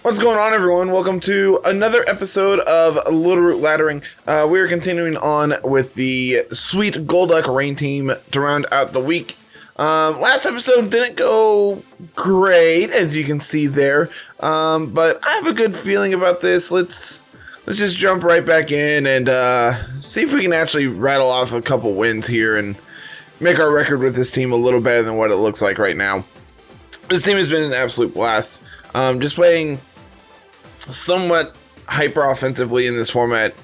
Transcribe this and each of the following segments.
What's going on, everyone? Welcome to another episode of Littleroot Laddering. We are continuing on with the sweet Golduck rain team to round out the week. Last episode didn't go great, as you can see there, but I have a good feeling about this. Let's just jump right back in and see if we can actually rattle off a couple wins here and make our record with this team a little better than what it looks like right now. This team has been an absolute blast. Just playing somewhat hyper offensively in this format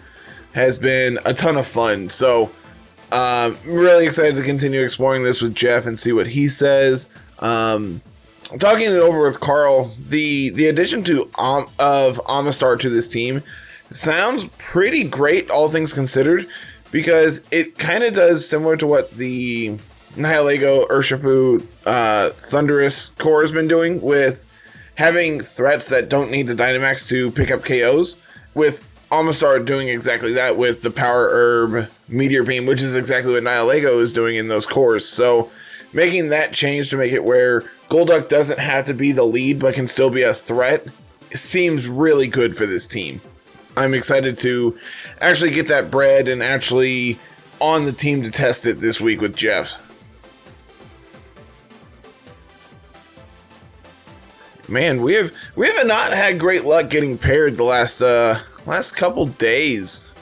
has been a ton of fun. So I'm really excited to continue exploring this with Jeff and see what he says. Talking it over with Carl, the addition of Amistar to this team sounds pretty great, all things considered, because it kind of does similar to what the Nihilego Urshifu Thunderous core has been doing, with having threats that don't need the Dynamax to pick up KOs, with Amistar doing exactly that with the Power Herb Meteor Beam, which is exactly what Nihilego is doing in those cores. So making that change to make it where Golduck doesn't have to be the lead but can still be a threat seems really good for this team. I'm excited to actually get that bread and actually on the team to test it this week with Jeff. Man, we have not had great luck getting paired the last couple days.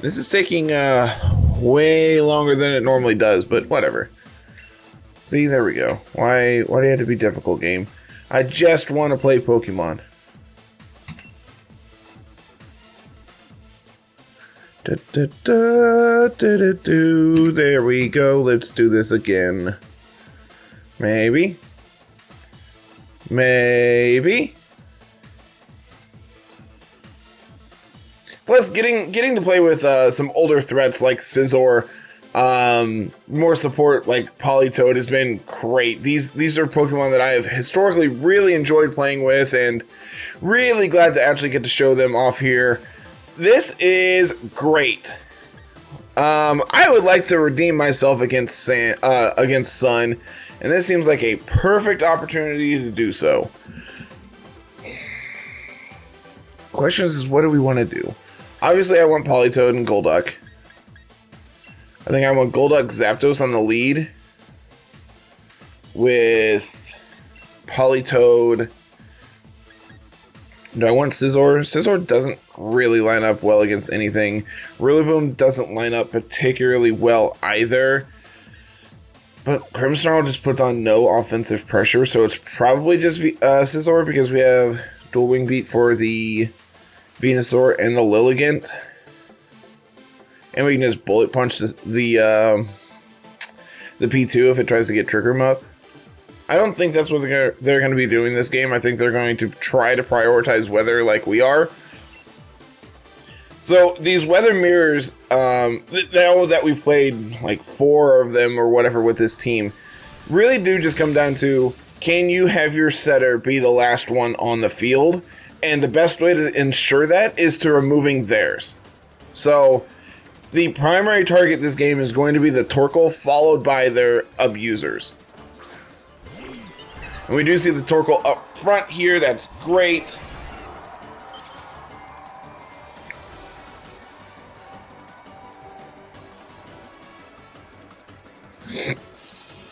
This is taking way longer than it normally does, but whatever. See, there we go. Why do you have to be difficult, game? I just want to play Pokemon. There we go. Let's do this again. Maybe. Plus, getting to play with some older threats like Scizor, more support like Politoed has been great. These are Pokemon that I have historically really enjoyed playing with, and really glad to actually get to show them off here. This is great. I would like to redeem myself against Sun, and this seems like a perfect opportunity to do so. Question is, what do we want to do? Obviously, I want Politoed and Golduck. I think I want Golduck Zapdos on the lead with Politoed. Do I want Scizor? Scizor doesn't really line up well against anything. Rillaboom doesn't line up particularly well either. But Grimmsnarl just puts on no offensive pressure, so it's probably just Scizor, because we have Dual Wing Beat for the Venusaur and the Lilligant. And we can just Bullet Punch the P2 if it tries to get Trick Room up. I don't think that's what they're going to be doing this game. I think they're going to try to prioritize weather like we are. So these weather mirrors, that we've played like 4 of them or whatever with this team, really do just come down to, can you have your setter be the last one on the field? And the best way to ensure that is to removing theirs. So the primary target this game is going to be the Torkoal, followed by their abusers. And we do see the Torkoal up front here. That's great.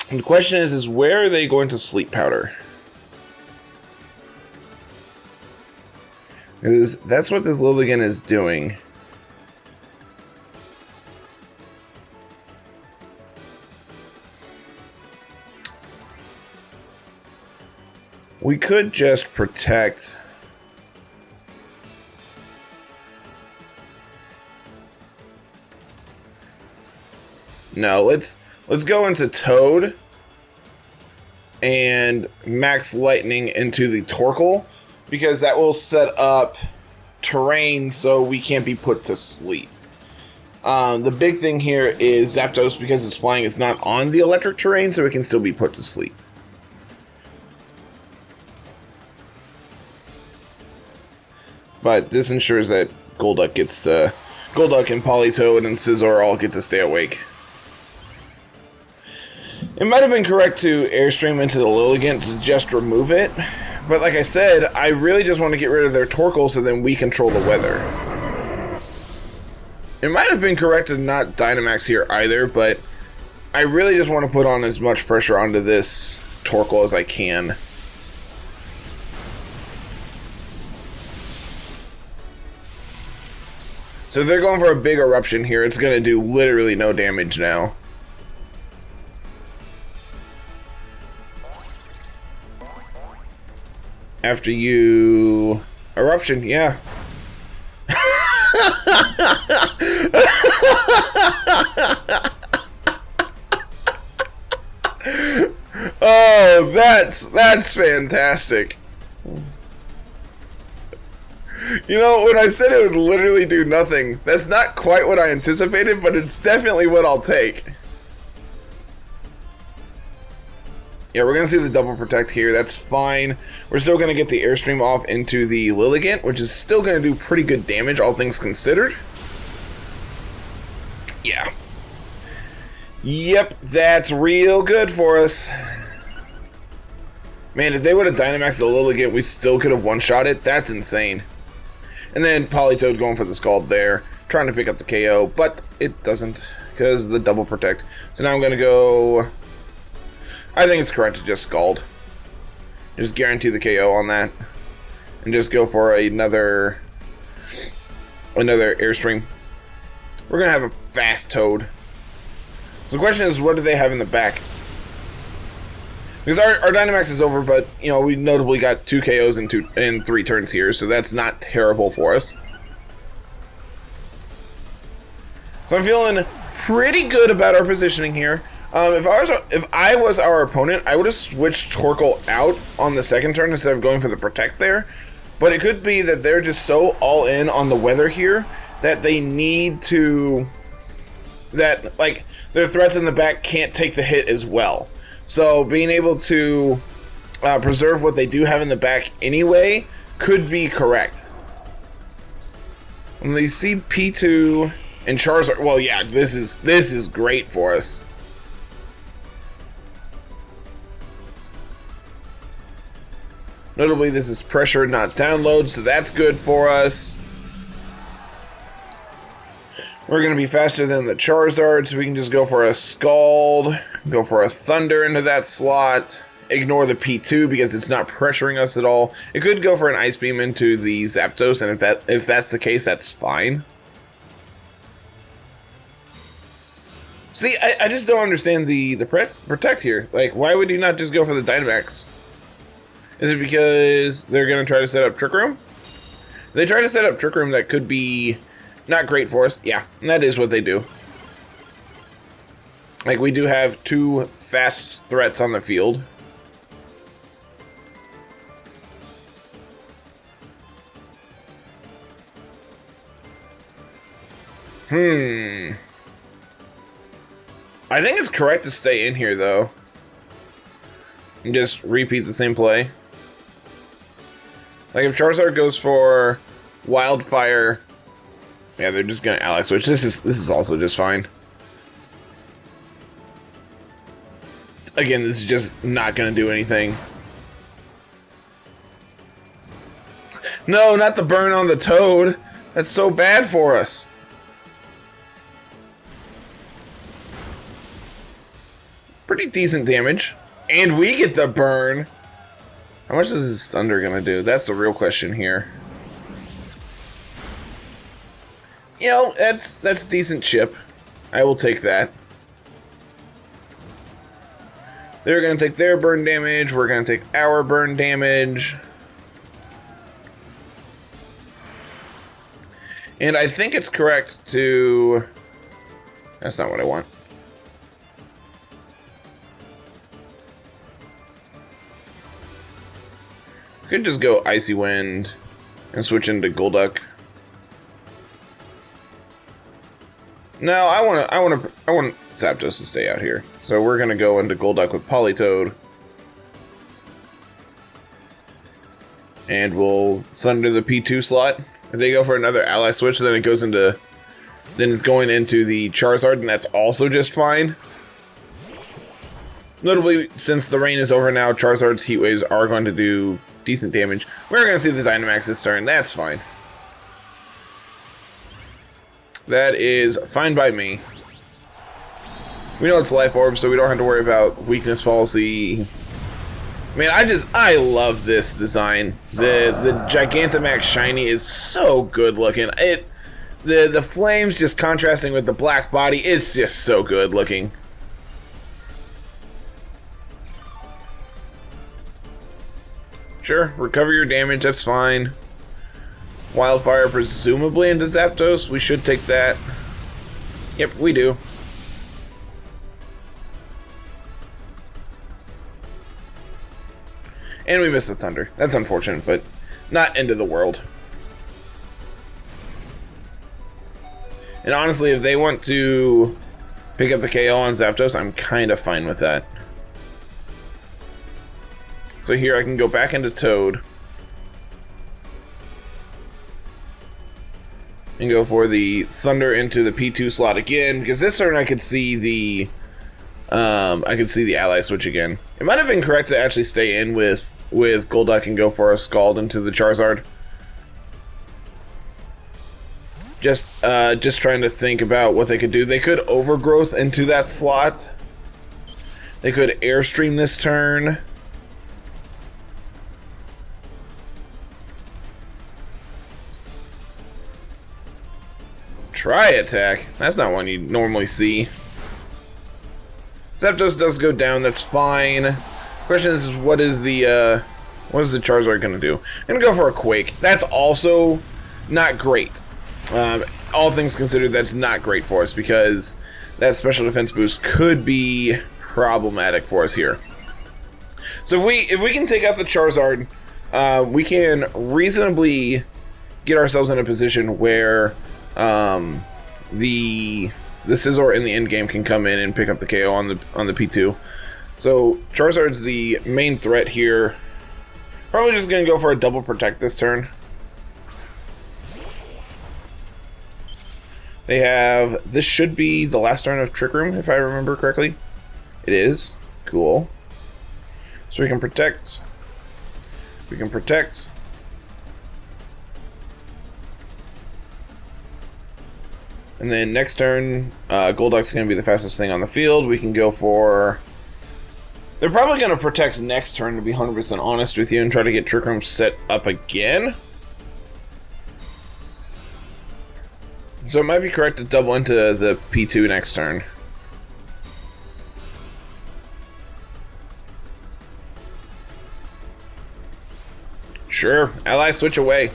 And the question is where are they going to Sleep Powder? Because that's what this Lilligant is doing. We could just protect. No, let's go into Toad and max Lightning into the Torkoal, because that will set up terrain so we can't be put to sleep. The big thing here is Zapdos, because it's flying, is not on the electric terrain, so it can still be put to sleep. But this ensures that Golduck and Politoed and Scizor all get to stay awake. It might have been correct to Airstream into the Lilligant to just remove it, But like I said, I really just want to get rid of their Torkoal so then we control the weather. It might have been correct to not Dynamax here either, but I really just want to put on as much pressure onto this Torkoal as I can. So if they're going for a big eruption here, it's going to do literally no damage now. After you... Eruption, yeah. Oh, that's fantastic. You know, when I said it would literally do nothing, that's not quite what I anticipated, but it's definitely what I'll take. Yeah, we're going to see the double protect here. That's fine. We're still going to get the Airstream off into the Lilligant, which is still going to do pretty good damage, all things considered. Yeah. Yep, that's real good for us. Man, if they would have Dynamaxed the Lilligant, we still could have one-shot it. That's insane. And then Politoed going for the Scald there, trying to pick up the KO, but it doesn't because of the double protect. So now I'm going to go... I think it's correct to just Scald. Just guarantee the KO on that. And just go for another Airstream. We're going to have a fast Toad. So the question is, what do they have in the back? Because our Dynamax is over, but, you know, we notably got 2 KOs in 3 turns here, so that's not terrible for us. So I'm feeling pretty good about our positioning here. If I was our opponent, I would have switched Torkoal out on the second turn instead of going for the Protect there. But it could be that they're just so all in on the weather here that they need to... that, like, their threats in the back can't take the hit as well. So being able to preserve what they do have in the back anyway could be correct. When they see P2 and Charizard, well, yeah, this is great for us. Notably, this is pressure, not download, so that's good for us. We're going to be faster than the Charizard, so we can just go for a Scald, go for a Thunder into that slot, ignore the P2 because it's not pressuring us at all. It could go for an Ice Beam into the Zapdos, and if that's the case, that's fine. See, I just don't understand the Protect here. Like, why would you not just go for the Dynamax? Is it because they're going to try to set up Trick Room? If they try to set up Trick Room, that could be not great for us. Yeah, that is what they do. Like, we do have 2 fast threats on the field. I think it's correct to stay in here, though. And just repeat the same play. Like, if Charizard goes for Wildfire... Yeah, they're just gonna ally switch. This is also just fine. Again, this is just not gonna do anything. No, not the burn on the Toad. That's so bad for us. Pretty decent damage. And we get the burn. How much is this Thunder gonna do? That's the real question here. You know, that's decent chip. I will take that. They're gonna take their burn damage. We're gonna take our burn damage. And I think it's correct to... That's not what I want. Could just go Icy Wind and switch into Golduck. No, I want Zapdos to stay out here. So we're gonna go into Golduck with Politoed. And we'll Thunder the P2 slot. If they go for another ally switch, then it goes into... Then it's going into the Charizard, and that's also just fine. Notably, since the rain is over now, Charizard's Heat Waves are going to do decent damage. We're going to see the Dynamax this turn. That's fine. That is fine by me. We know it's Life Orb, so we don't have to worry about weakness policy. Man, I love this design. The Gigantamax Shiny is so good looking. The flames just contrasting with the black body, it's just so good looking. Sure, recover your damage, that's fine. Wildfire presumably into Zapdos, we should take that. Yep, we do. And we missed the Thunder. That's unfortunate, but not end of the world. And honestly, if they want to pick up the KO on Zapdos, I'm kind of fine with that. So here I can go back into Toad. And go for the Thunder into the P2 slot again, because this turn I could see the ally switch again. It might have been correct to actually stay in with Golduck and go for a Scald into the Charizard. Just trying to think about what they could do. They could Overgrowth into that slot. They could Airstream this turn. Try Attack. That's not one you normally see. Zapdos does go down, that's fine. Question is, what is the Charizard gonna do? I'm gonna go for a Quake. That's also not great. All things considered, that's not great for us because that special defense boost could be problematic for us here. So if we can take out the Charizard, we can reasonably get ourselves in a position where the Scizor in the end game can come in and pick up the KO on the P2. So Charizard's the main threat here. Probably just gonna go for a double protect this turn. They have, this should be the last turn of Trick Room, if I remember correctly. It is. Cool. So we can protect. We can protect. And then next turn, Golduck's going to be the fastest thing on the field. We can go for... They're probably going to protect next turn, to be 100% honest with you, and try to get Trick Room set up again. So it might be correct to double into the P2 next turn. Sure, ally switch away.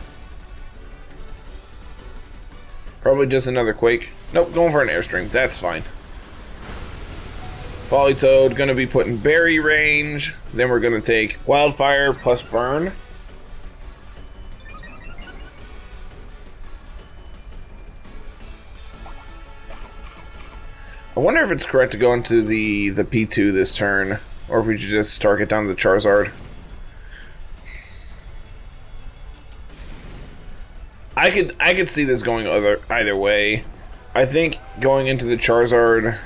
Probably just another Quake. Nope, going for an Airstream. That's fine. Politoed, going to be put in berry range. Then we're going to take Wildfire plus Burn. I wonder if it's correct to go into the P2 this turn, or if we should just target down the Charizard. I could see this going either way. I think going into the Charizard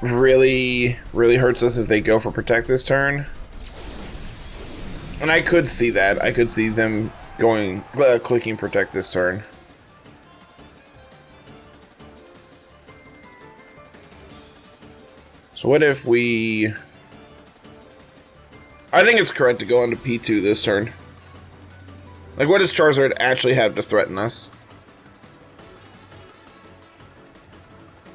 really hurts us if they go for Protect this turn. And I could see that. I could see them going clicking Protect this turn. So what if we... I think it's correct to go into P2 this turn. Like, what does Charizard actually have to threaten us?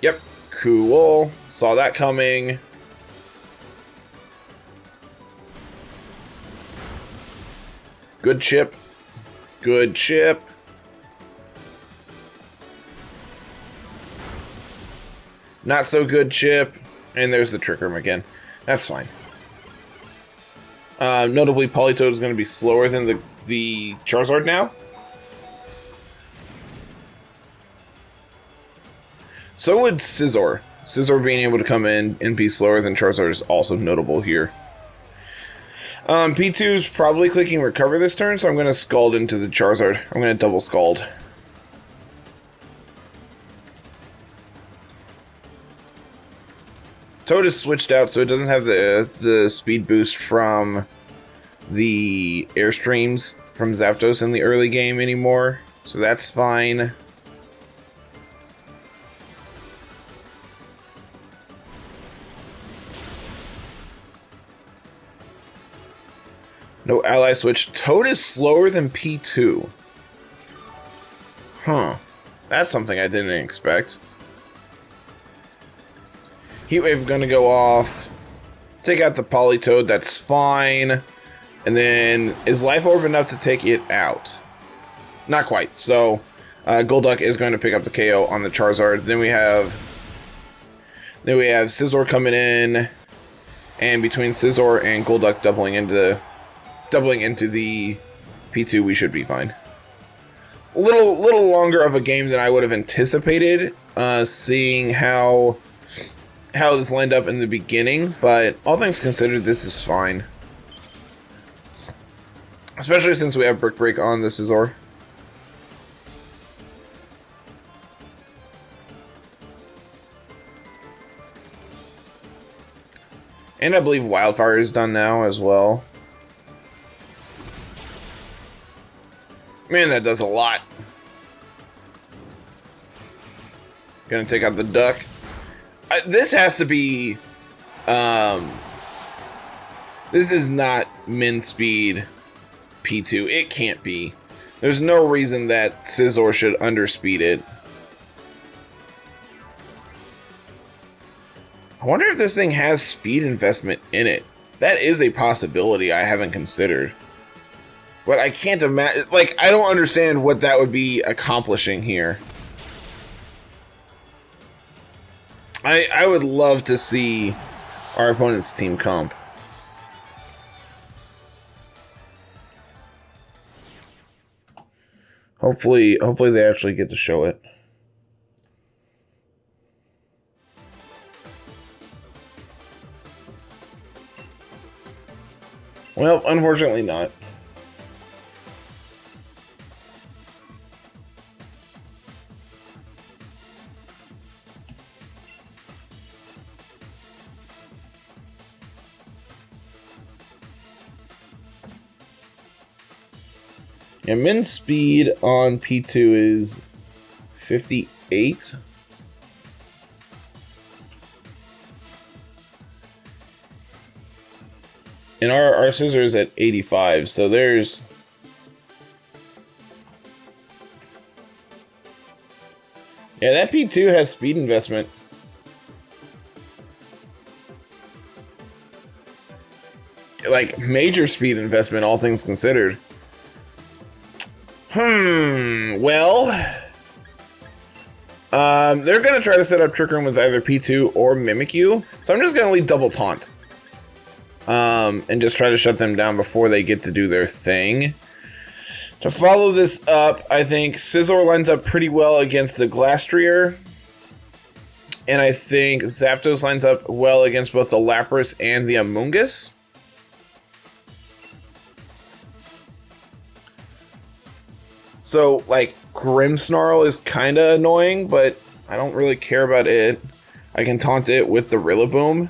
Yep, cool. Saw that coming. Good chip. Good chip. Not so good chip. And there's the Trick Room again. That's fine. Notably, Politoed is going to be slower than the Charizard now. So would Scizor. Scizor being able to come in and be slower than Charizard is also notable here. P2 is probably clicking Recover this turn, so I'm going to Scald into the Charizard. I'm going to double Scald. Toad is switched out, so it doesn't have the speed boost from the Airstreams from Zapdos in the early game anymore, so that's fine. No ally switch. Toad is slower than P2. Huh. That's something I didn't expect. Heat Wave gonna go off. Take out the Politoed, that's fine. And then, is Life Orb enough to take it out? Not quite. So, Golduck is going to pick up the KO on the Charizard. Then we have Scizor coming in. And between Scizor and Golduck doubling into the P2, we should be fine. A little longer of a game than I would have anticipated, seeing how this lined up in the beginning, but all things considered, this is fine. Especially since we have Brick Break on the Scizor. And I believe Wildfire is done now as well. Man, that does a lot. Gonna take out the Duck. This has to be... this is not min speed P2. It can't be. There's no reason that Scizor should underspeed it. I wonder if this thing has speed investment in it. That is a possibility I haven't considered. But I can't imagine, like, I don't understand what that would be accomplishing here. I would love to see our opponent's team comp. Hopefully they actually get to show it. Well, unfortunately not. And min speed on P2 is 58. And our Scizor is at 85, so there's... Yeah, that P2 has speed investment. Like, major speed investment, all things considered. Well... they're gonna try to set up Trick Room with either P2 or Mimikyu, so I'm just gonna leave Double Taunt. And just try to shut them down before they get to do their thing. To follow this up, I think Scizor lines up pretty well against the Glastrier. And I think Zapdos lines up well against both the Lapras and the Amoonguss. So, like, Grimmsnarl is kind of annoying, but I don't really care about it. I can taunt it with the Rillaboom.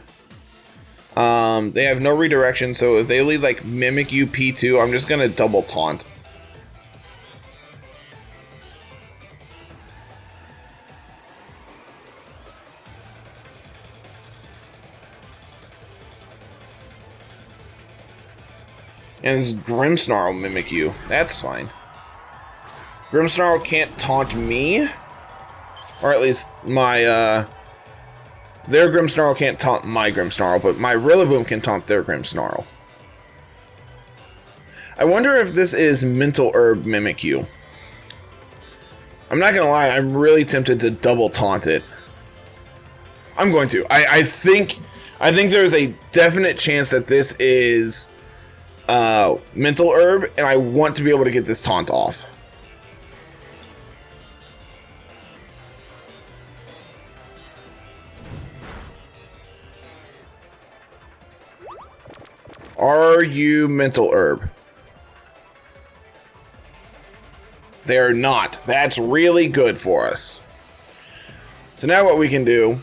They have no redirection, so if they lead, like, Mimikyu P2, I'm just gonna double taunt. And this Grimmsnarl Mimikyu. That's fine. Grimmsnarl can't taunt me. Or at least my, their Grimmsnarl can't taunt my Grimmsnarl, but my Rillaboom can taunt their Grimmsnarl. I wonder if this is Mental Herb Mimikyu. I'm not gonna lie, I'm really tempted to double taunt it. I'm going to. I think there's a definite chance that this is Mental Herb, and I want to be able to get this taunt off. Are you Mental Herb? They are not. That's really good for us. So now what we can do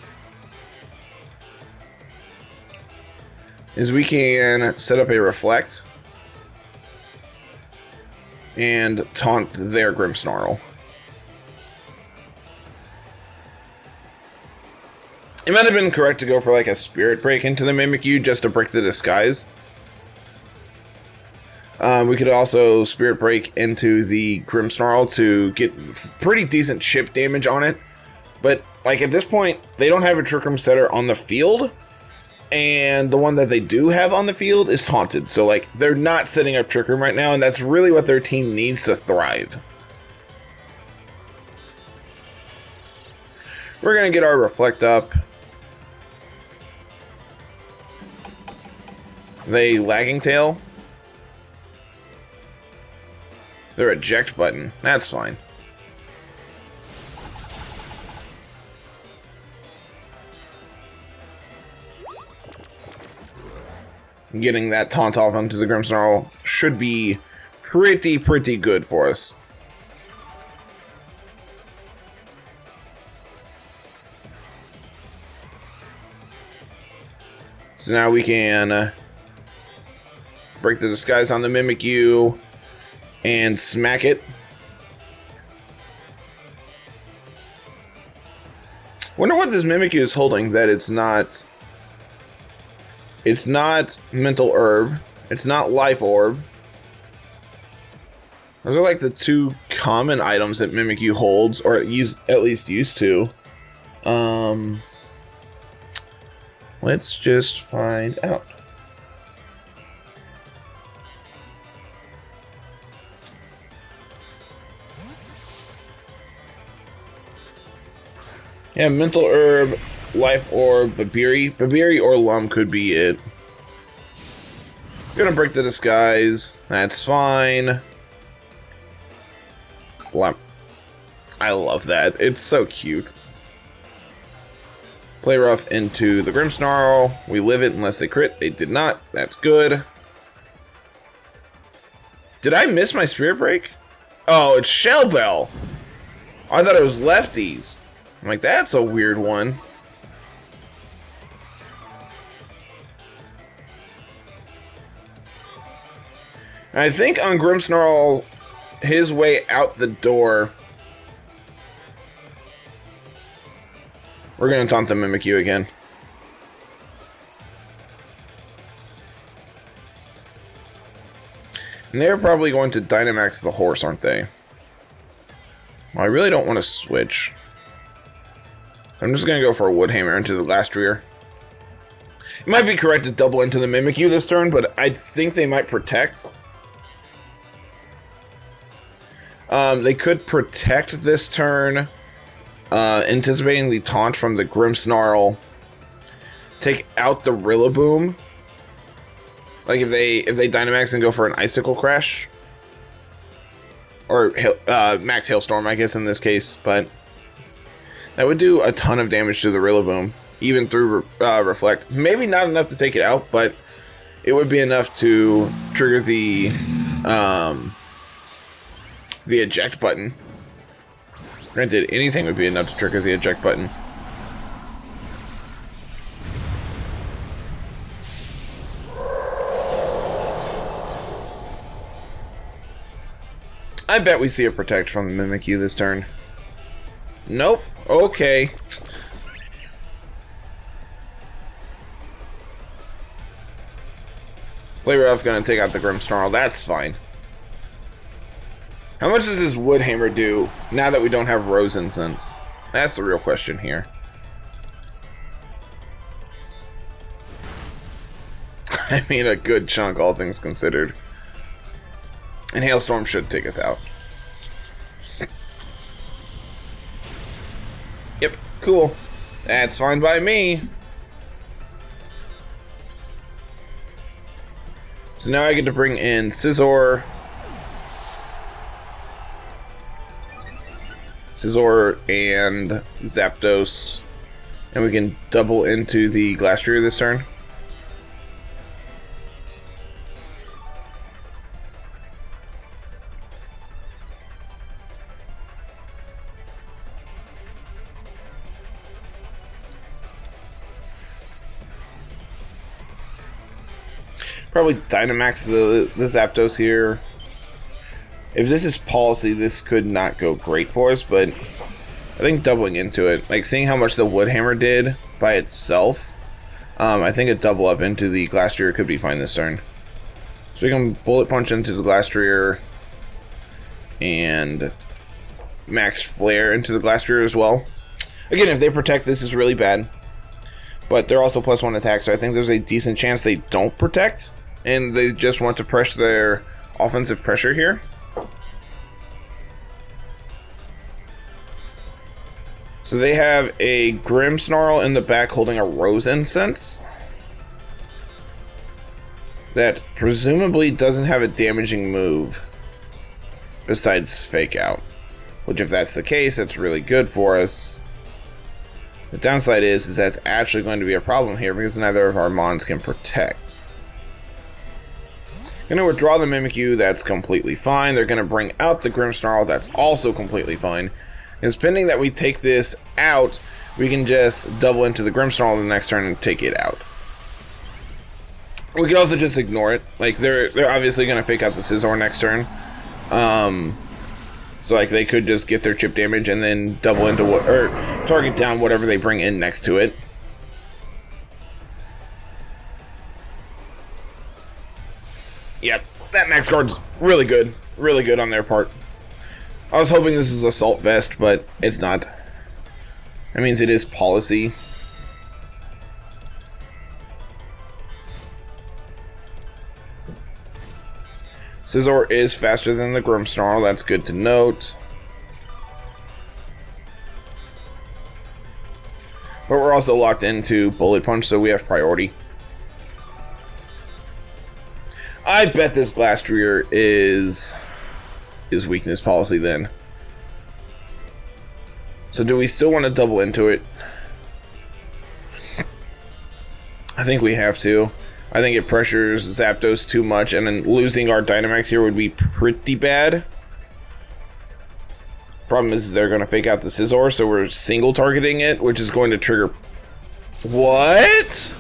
is we can set up a Reflect. and taunt their Grimmsnarl. It might have been correct to go for like a Spirit Break into the Mimikyu just to break the disguise. We could also Spirit Break into the Grimmsnarl to get pretty decent chip damage on it. But like at this point, they don't have a Trick Room setter on the field. And the one that they do have on the field is taunted. So like they're not setting up Trick Room right now, and that's really what their team needs to thrive. We're going to get our Reflect up. They Lagging Tail. Their Eject button. That's fine. Getting that taunt off onto the Grimmsnarl should be pretty good for us. So now we can break the disguise on the Mimikyu and smack it. Wonder what this Mimikyu is holding that it's not. It's not Mental Herb. It's not Life Orb. Those are like the two common items that Mimikyu holds, or at least used to. Let's just find out. Yeah, Mental Herb, Life Orb, Babiri. Babiri or Lum could be it. Gonna break the disguise. That's fine. Lum. I love that. It's so cute. Play rough into the Grimmsnarl. We live it unless they crit. They did not. That's good. Did I miss my Spirit Break? Oh, it's Shell Bell. I thought it was lefties. I'm like, that's a weird one. I think on Grimmsnarl, his way out the door, we're going to taunt the Mimikyu again. And they're probably going to Dynamax the horse, aren't they? Well, I really don't want to switch. I'm just going to go for a Woodhammer into the Glastrier. It might be correct to double into the Mimikyu this turn, but I think they might protect. They could protect this turn, anticipating the taunt from the Grimmsnarl. Take out the Rillaboom. Like if they Dynamax and go for an Icicle Crash. Or Max Hailstorm, I guess, in this case, but that would do a ton of damage to the Rillaboom, even through Reflect. Maybe not enough to take it out, but it would be enough to trigger the eject button. Granted, anything would be enough to trigger the eject button. I bet we see a Protect from the Mimikyu this turn. Nope. Okay. Play rough, gonna take out the Grimmsnarl. That's fine. How much does this Woodhammer do now that we don't have Rose Incense? That's the real question here. I mean, a good chunk, all things considered. And Hailstorm should take us out. Yep, cool. That's fine by me. So now I get to bring in Scizor. Scizor and Zapdos. And we can double into the Glastrier this turn. Probably Dynamax the Zapdos here. If this is policy, this could not go great for us, but I think doubling into it, like seeing how much the wood hammer did by itself, I think a double up into the Glastrier could be fine this turn. So we can bullet punch into the Glastrier and max flare into the Glastrier as well. Again, if they protect, this is really bad, but they're also +1 attack, so I think there's a decent chance they don't protect and they just want to press their offensive pressure here. So they have a Grimmsnarl in the back holding a Rose Incense that presumably doesn't have a damaging move besides Fake Out, which if that's the case, that's really good for us. The downside is that's actually going to be a problem here because neither of our Mons can protect. Going to withdraw the Mimikyu, that's completely fine. They're going to bring out the Grimmsnarl, that's also completely fine. Because pending that we take this out, we can just double into the Grimmsnarl the next turn and take it out. We could also just ignore it. Like they're obviously going to fake out the Scizor next turn. So like they could just get their chip damage and then double into what, or target down whatever they bring in next to it. Yep, that max guard's really good on their part. I was hoping this is Assault Vest, but it's not. That means it is policy. Scizor is faster than the Grimmsnarl, that's good to note. But we're also locked into Bullet Punch, so we have priority. I bet this Glastrier is weakness policy then. So do we still want to double into it? I think we have to. I think it pressures Zapdos too much, and then losing our Dynamax here would be pretty bad. Problem is they're going to fake out the Scizor, so we're single targeting it, which is going to trigger... What?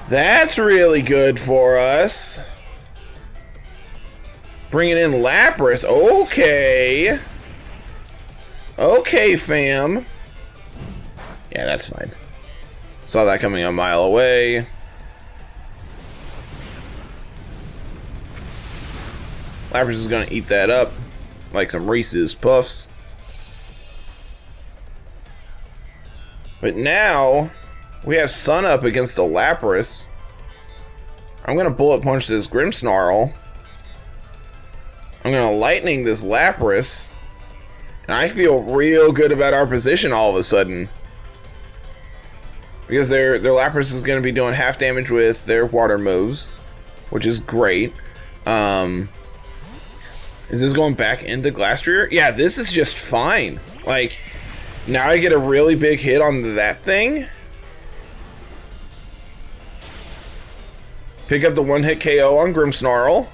That's really good for us. Bringing in Lapras. Okay. Okay, fam. Yeah, that's fine. Saw that coming a mile away. Lapras is going to eat that up like some Reese's Puffs. But now we have Sun Up against a Lapras. I'm going to Bullet Punch this Grimmsnarl. I'm going to Lightning this Lapras. And I feel real good about our position all of a sudden. Because their Lapras is going to be doing half damage with their water moves, which is great. Is this going back into Glastrier? Yeah, this is just fine. Like, now I get a really big hit on that thing. Pick up the one-hit KO on Grimmsnarl.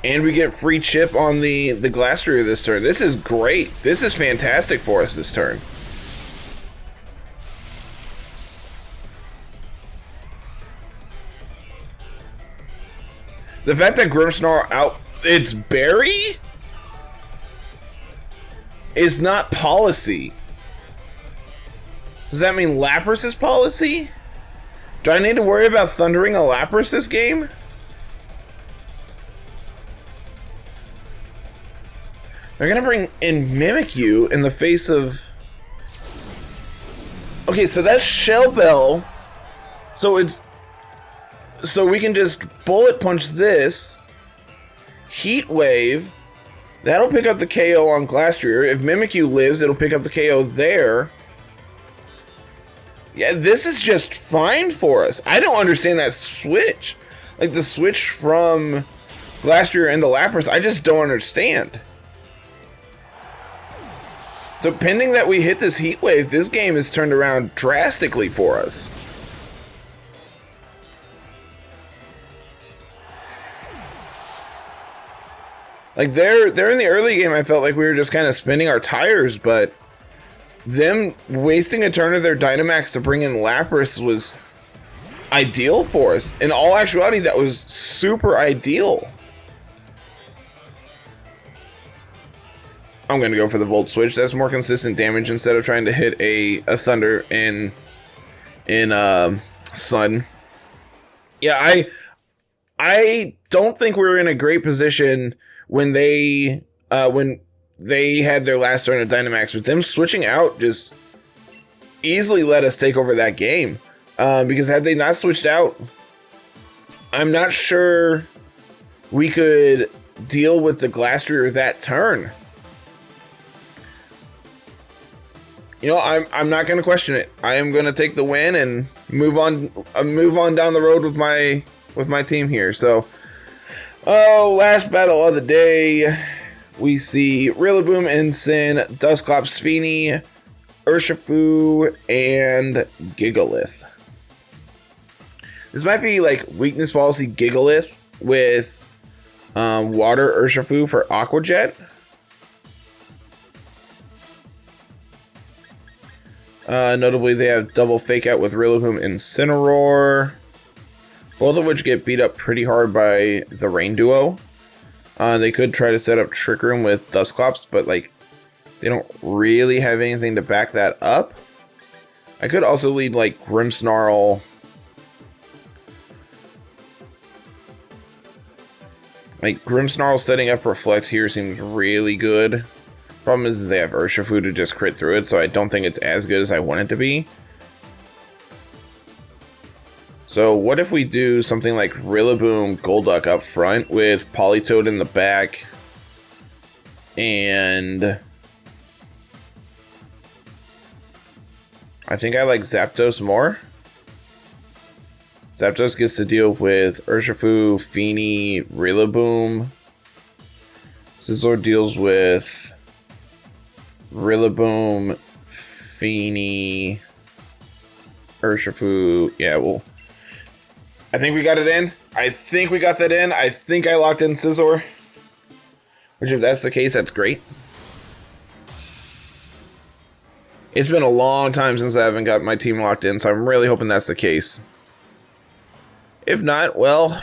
And we get free chip on the Glastrier this turn. This is great. This is fantastic for us this turn. The fact that Grimmsnarl it's Berry is not policy. Does that mean Lapras is policy? Do I need to worry about thundering a Lapras this game? They're gonna bring in Mimikyu in the face of... Okay, so that's Shell Bell. So we can just Bullet Punch this. Heat Wave. That'll pick up the KO on Glastrier. If Mimikyu lives, it'll pick up the KO there. Yeah, this is just fine for us. I don't understand that switch. Like the switch from Glastrier into Lapras, I just don't understand. So pending that we hit this Heat Wave, this game is turned around drastically for us. Like they're in the early game, I felt like we were just kind of spinning our tires, but them wasting a turn of their Dynamax to bring in Lapras ideal for us. In all actuality, that was super ideal. I'm going to go for the Volt Switch. That's more consistent damage instead of trying to hit a Thunder in Sun. Yeah, I don't think we were in a great position when they had their last turn of Dynamax, but them switching out just easily let us take over that game. Because had they not switched out, I'm not sure we could deal with the Glastrier that turn. You know, I'm not going to question it. I am going to take the win and move on down the road with my team here. So, last battle of the day, we see Rillaboom, Ensign, Dusclops, Fini, Urshifu, and Gigalith. This might be like weakness policy Gigalith with Water Urshifu for Aqua Jet. Notably, they have double Fake Out with Rillaboom and Incineroar, both of which get beat up pretty hard by the Rain Duo. They could try to set up Trick Room with Dusclops, but like they don't really have anything to back that up. I could also lead like Grimmsnarl. Like Grimmsnarl setting up Reflect here seems really good. Problem is they have Urshifu to just crit through it, so I don't think it's as good as I want it to be. So what if we do something like Rillaboom Golduck up front with Politoed in the back, and I think I like Zapdos more. Zapdos gets to deal with Urshifu, Fini, Rillaboom. Scizor deals with Rillaboom, Fini, Urshifu. Yeah, well, I think we got it in. I think we got that in. I think I locked in Scizor. Which, if that's the case, that's great. It's been a long time since I haven't got my team locked in, so I'm really hoping that's the case. If not, well,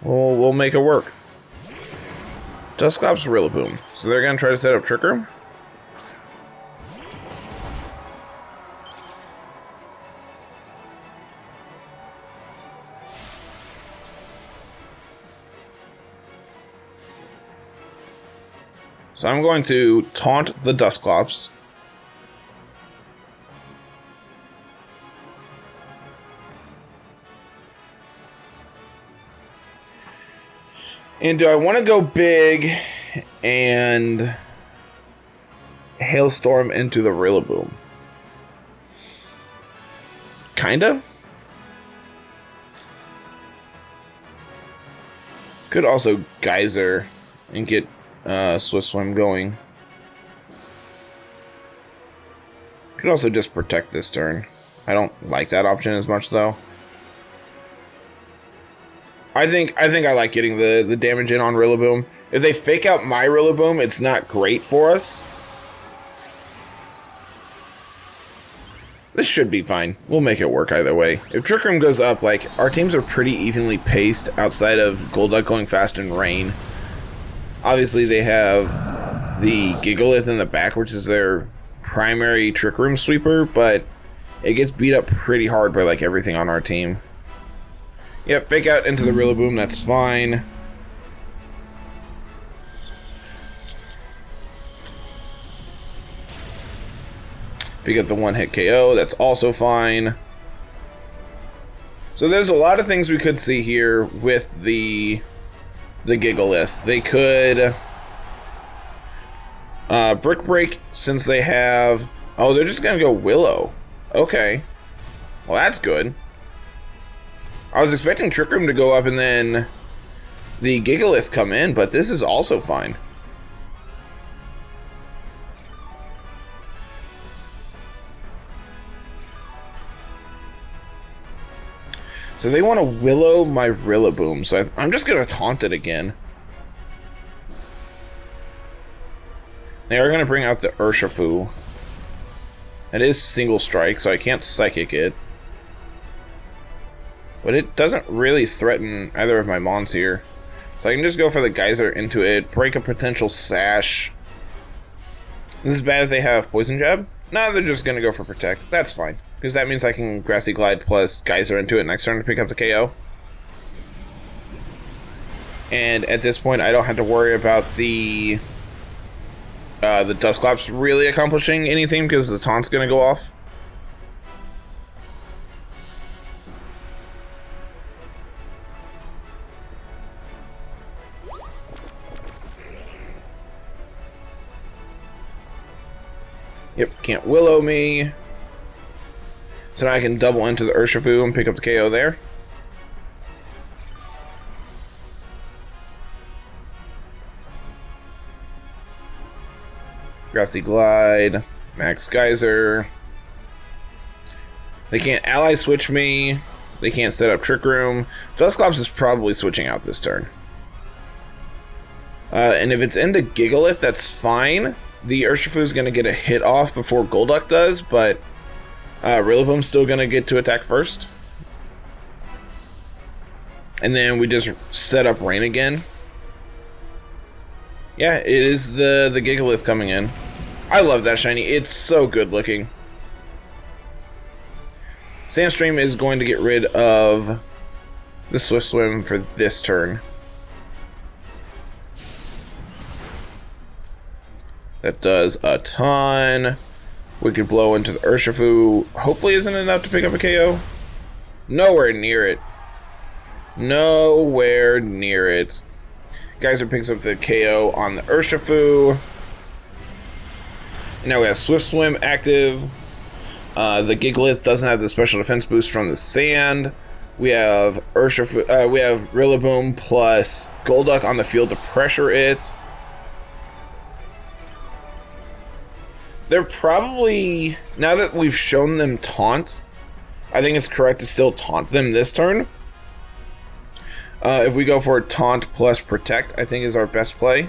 we'll make it work. Dusclops, Rillaboom. So they're going to try to set up Trick Room. So I'm going to taunt the Dusclops. And do I want to go big and Hailstorm into the Rillaboom? Kinda. Could also Geyser and get Swift Swim going. Could also just protect this turn. I don't like that option as much though. I think I like getting the damage in on Rillaboom. If they fake out my Rillaboom, it's not great for us. This should be fine. We'll make it work either way. If Trick Room goes up, like, our teams are pretty evenly paced outside of Golduck going fast in Rain. Obviously, they have the Gigalith in the back, which is their primary Trick Room sweeper, but it gets beat up pretty hard by, like, everything on our team. Yep, fake out into the Rillaboom, that's fine. Pick up the one-hit KO, that's also fine. So there's a lot of things we could see here with the Gigalith. They could Brick Break since they have... Oh, they're just gonna go Willow. Okay. Well, that's good. I was expecting Trick Room to go up and then the Gigalith come in, but this is also fine. So they want to Willow my Rillaboom, so I'm just going to taunt it again. They are going to bring out the Urshifu. It is single strike, so I can't psychic it. But it doesn't really threaten either of my mons here. So I can just go for the geyser into it, break a potential sash. This is bad if they have poison jab. No, they're just gonna go for protect. That's fine, because that means I can grassy glide plus geyser into it next turn to pick up the KO. And at this point, I don't have to worry about the Dusclops really accomplishing anything because the taunt's gonna go off. Yep, can't Willow me. So now I can double into the Urshifu and pick up the KO there. Grassy Glide, Max Geyser. They can't ally switch me. They can't set up Trick Room. Dusclops is probably switching out this turn. And if it's into Gigalith, that's fine. The Urshifu is going to get a hit off before Golduck does, but Rillaboom's still going to get to attack first. And then we just set up Rain again. Yeah, it is the Gigalith coming in. I love that shiny. It's so good looking. Sandstream is going to get rid of the Swift Swim for this turn. That does a ton. Wicked Blow into the Urshifu. Hopefully isn't enough to pick up a KO. Nowhere near it. Nowhere near it. Geyser picks up the KO on the Urshifu. And now we have Swift Swim active. The Gigalith doesn't have the special defense boost from the sand. We have Urshifu. We have Rillaboom plus Golduck on the field to pressure it. They're probably, now that we've shown them taunt, I think it's correct to still taunt them this turn. If we go for taunt plus protect, I think is our best play.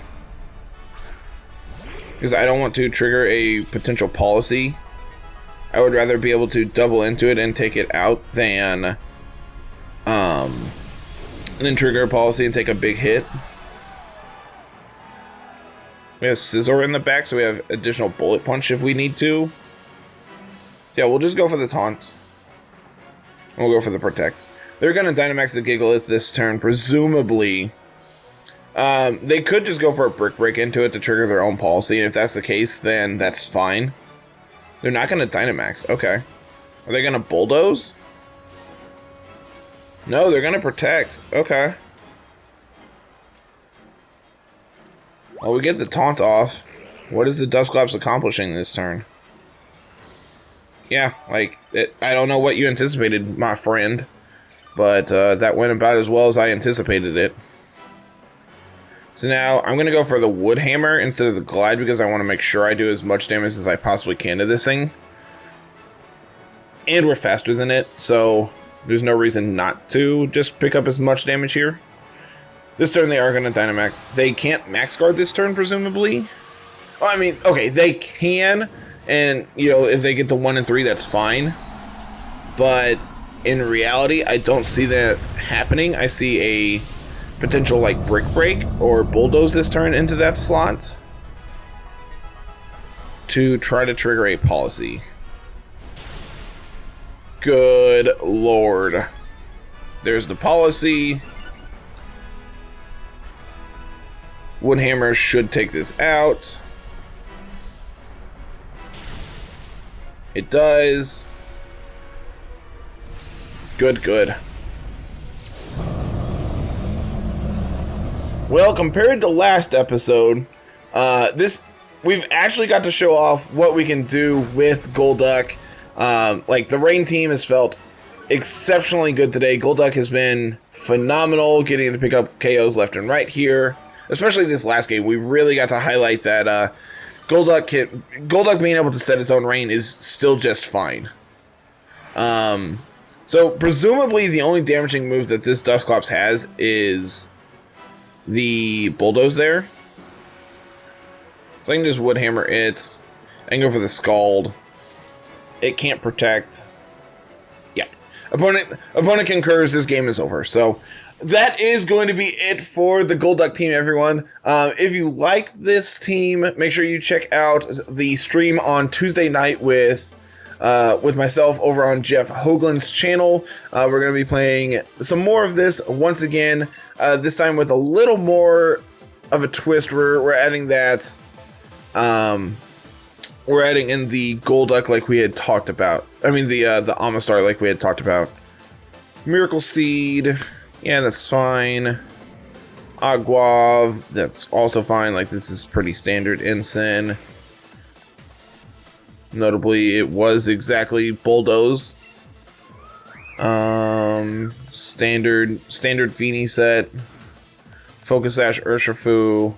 Because I don't want to trigger a potential policy. I would rather be able to double into it and take it out than trigger a policy and take a big hit. We have Scizor in the back, so we have additional Bullet Punch if we need to. Yeah, we'll just go for the taunt. And we'll go for the protect. They're going to Dynamax the Gigalith this turn, presumably. They could just go for a Brick Break into it to trigger their own policy, and if that's the case, then that's fine. They're not going to Dynamax. Okay. Are they going to Bulldoze? No, they're going to protect. Okay. Well, we get the taunt off. What is the Dusclops accomplishing this turn? Yeah, like, I don't know what you anticipated, my friend. But that went about as well as I anticipated it. So now I'm going to go for the Wood Hammer instead of the Glide because I want to make sure I do as much damage as I possibly can to this thing. And we're faster than it, so there's no reason not to just pick up as much damage here. This turn they are going to Dynamax. They can't Max Guard this turn, presumably. Well, I mean, okay, they can. And, you know, if they get to 1 and 3, that's fine. But in reality, I don't see that happening. I see a potential, like, Brick Break or Bulldoze this turn into that slot to try to trigger a policy. Good lord. There's the policy. Woodhammer should take this out. It does. Good, good. Well, compared to last episode, we've actually got to show off what we can do with Golduck. Like, the Rain team has felt exceptionally good today. Golduck has been phenomenal, getting to pick up KOs left and right here. Especially this last game, we really got to highlight that Golduck being able to set its own Rain is still just fine. So presumably the only damaging move that this Dusclops has is the Bulldoze there. So I can just Woodhammer it. I can go for the Scald. It can't protect. Yeah. Opponent concurs. This game is over. So that is going to be it for the Golduck team, everyone. If you liked this team, make sure you check out the stream on Tuesday night with myself over on Jeff Hoogland's channel. We're going to be playing some more of this once again, this time with a little more of a twist. We're adding that, we're adding in the Golduck like we had talked about. I mean the Amistar like we had talked about. Miracle Seed, yeah, that's fine. Aguav, that's also fine. Like, this is pretty standard Ensign. Notably, it was exactly Bulldoze. Standard Feeny set. Focus Sash, Urshifu.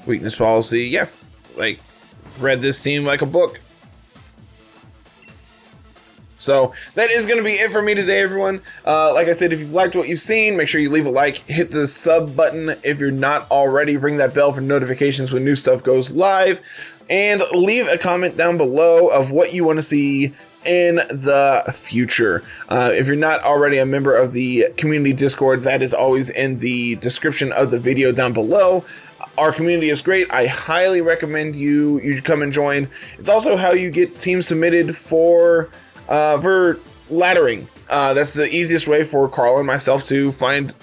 Weakness Policy. Yeah, like, read this team like a book. So that is going to be it for me today, everyone. Like I said, if you've liked what you've seen, make sure you leave a like, hit the sub button if you're not already, ring that bell for notifications when new stuff goes live, and leave a comment down below of what you want to see in the future. If you're not already a member of the community Discord, that is always in the description of the video down below. Our community is great. I highly recommend you come and join. It's also how you get teams submitted for laddering. That's the easiest way for Carl and myself to find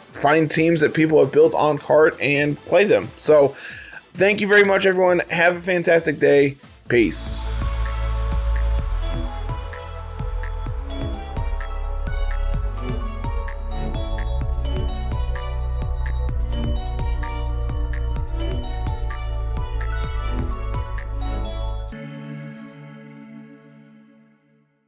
teams that people have built on cart and play them. So thank you very much, everyone. Have a fantastic day. Peace.